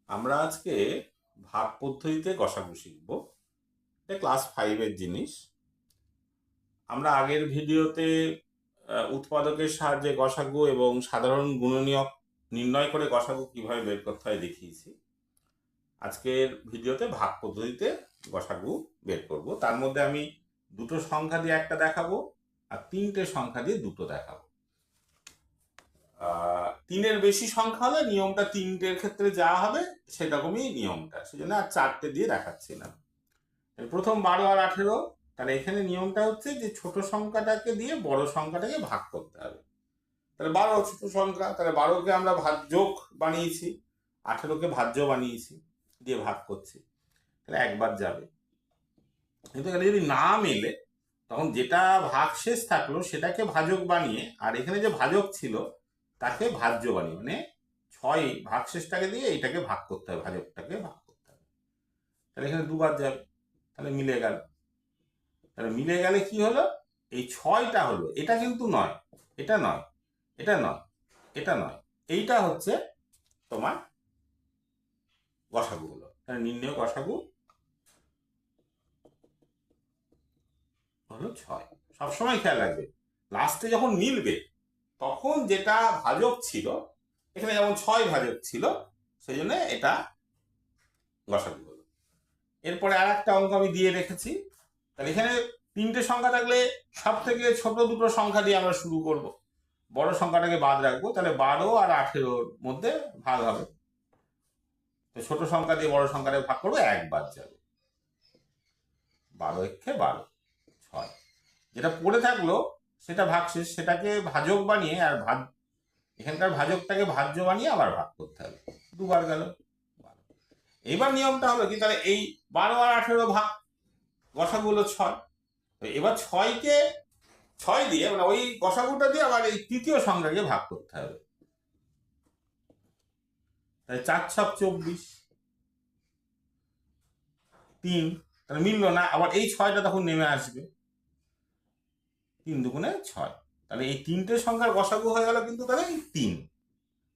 আমরা আজকে ভাগ পদ্ধতিতে গসাগু শিখব। এটা ক্লাস 5-এর জিনিস। আমরা আগের ভিডিওতে উৎপাদকের সাহায্যে গসাগু এবং সাধারণ গুণনীয়ক নির্ণয় করে গসাগু কিভাবে বের করতে হয় দেখিয়েছি। আজকের ভিডিওতে ভাগ পদ্ধতিতে গসাগু বের করব। তার মধ্যে আমি দুটো সংখ্যা দিয়ে একটা দেখাবো আর তিনটে সংখ্যা দিয়ে দুটো দেখাবো। তিনের বেশি সংখ্যা হলে নিয়মটা তিনটের ক্ষেত্রে যা হবে সেরকমই নিয়মটা, সেজন্য আর চারটে দিয়ে দেখাচ্ছি না। প্রথম 12 আর 18, তাহলে এখানে নিয়মটা হচ্ছে যে ছোট সংখ্যাটাকে দিয়ে বড় সংখ্যাটাকে ভাগ করতে হবে। তাহলে 12 ছোট সংখ্যা, তাহলে 12কে আমরা ভাজ্যক বানিয়েছি, 18কে ভাজ্য বানিয়েছি, দিয়ে ভাগ করছি, তাহলে একবার যাবে। কিন্তু এখানে যদি না মেলে তখন যেটা ভাগ শেষ থাকলো সেটাকে ভাজক বানিয়ে, আর এখানে যে ভাজক ছিল তাকে ভাজ্য বানিয়ে, মানে 6 ভাগ শেষটাকে দিয়ে এইটাকে ভাগ করতে হবে, ভাজকটাকে ভাগ করতে হবে। তাহলে এখানে দুবার যাবে, তাহলে মিলে গেল। তাহলে মিলে গেলে কি হলো, এই 6টা হলো, এটা কিন্তু নয়, এটা নয়, এটা নয়, এটা নয়, এইটা হচ্ছে তোমার গসাগু হলো। তাহলে নির্ণয় গসাগু হলো 6। সবসময় খেয়াল রাখবে লাস্টে যখন মিলবে তখন যেটা ভাজক ছিল, এখানে যেমন 6 ভাজক ছিল, সেই জন্য এটা গসাগু হলো। এরপরে আর একটা অঙ্ক আমি দিয়ে রেখেছি। তাহলে এখানে তিনটে সংখ্যা থাকলে সব থেকে ছোট দুটো সংখ্যা দিয়ে আমরা শুরু করব, বড় সংখ্যাটাকে বাদ রাখবো। তাহলে 12 আর 18-র মধ্যে ভাগ হবে, তো ছোট সংখ্যা দিয়ে বড় সংখ্যাটাকে ভাগ করবো, একবার যাবে। 12 একে 12, 6। যেটা পড়ে থাকলো সেটা ভাগশেষ, সেটাকে ভাজক বানিয়ে আর এখানকার ভাজকটাকে ভাজ্য বানিয়ে আবার ভাগ করতে হবে, দুবার গেল। এইবার নিয়মটা হলো কি, তাহলে এই 12 আর 18 ভাগ গসাগু হলো 6। এবার 6কে 6 দিয়ে, মানে ওই গসাগুটা দিয়ে আবার এই তৃতীয় সংখ্যাকে ভাগ করতে হবে। তাই 4 ছক 24, 3, তাহলে মিললো না, আবার এই 6টা তখন নেমে আসবে, 3 দুগুণে 6। তাহলে এই তিনটে সংখ্যার গসাগু হয়ে গেল কিন্তু তাহলে 3।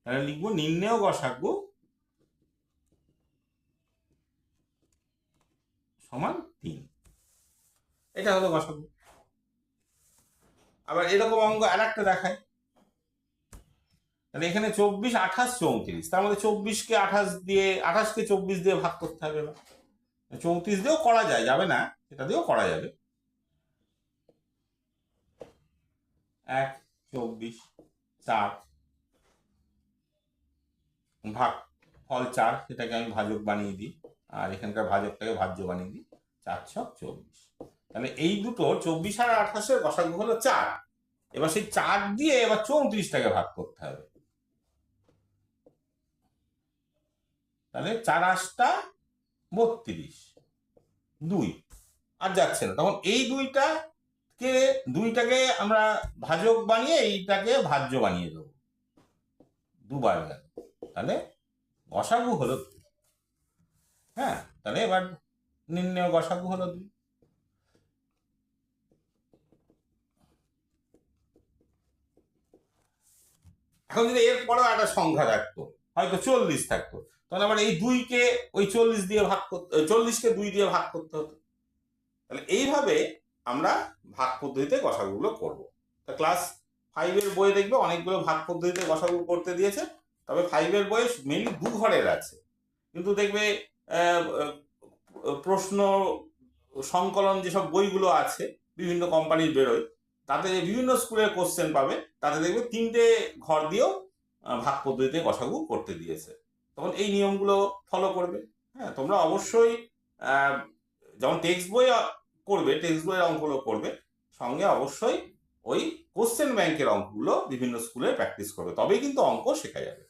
তাহলে লিখবো নির্ণেয় গসাগু সমান 3। এটা হলো গসাগু। আবার এরকম অঙ্ক আর একটা দেখায়। তাহলে এখানে 24, 28, 34, তার মধ্যে 24কে 28 দিয়ে, 28কে 24 দিয়ে ভাগ করতে হবে। 34 দিয়েও করা যায়, যাবে না, এটা দিয়েও করা যাবে। 1, 24, 4 ভাগ ফল 4, সেটাকে আমি ভাজক বানিয়ে দিই, আর এখানকার ভাজকটাকে ভাজ্য বানিয়ে দিই, 4 ছক 24। তাহলে এই দুটো 24 আর 28-এর গসাগু হলো 4। এবার সেই 4 দিয়ে এবার 34টাকে ভাগ করতে হবে। তাহলে 4 8টা 32, 2 আর যাচ্ছে না, তখন এই দুইটাকে আমরা ভাজক বানিয়ে এইটাকে ভাজ্য বানিয়ে দেবো, দুবার গেল। তাহলে গসাগু হলো 2। হ্যাঁ, তাহলে এবার নির্ণয় গসাগু হলো 2। এখন যদি এর পরেও একটা সংখ্যা থাকতো, হয়তো 40 থাকতো, তখন আবার এই 2কে ওই 40 দিয়ে ভাগ করতে, 40কে 2 দিয়ে ভাগ করতে হতো। তাহলে এইভাবে আমরা ভাগ পদ্ধতিতে গসাগুগুলো করবো। তা ক্লাস 5-এর বইয়ে দেখবে অনেকগুলো ভাগ পদ্ধতিতে গসাগু করতে দিয়েছে, তবে 5-এর বইয়ে মেনলি 2 ঘরের আছে। কিন্তু দেখবে প্রশ্ন সংকলন যেসব বইগুলো আছে বিভিন্ন কোম্পানির বেরোয়, তাতে বিভিন্ন স্কুলের কোশ্চেন পাবে, তাতে দেখবে 3টে ঘর দিয়েও ভাগ পদ্ধতিতে গসাগু করতে দিয়েছে। তখন এই নিয়মগুলো ফলো করবে। হ্যাঁ, তোমরা অবশ্যই যেমন টেক্সট বই করবে, টেক্সট বইয়ের অঙ্কগুলো করবে, সঙ্গে অবশ্যই ওই কোশ্চেন ব্যাংকের অঙ্কগুলো বিভিন্ন স্কুলে প্র্যাকটিস করবে, তবেই কিন্তু অঙ্ক শেখা যাবে।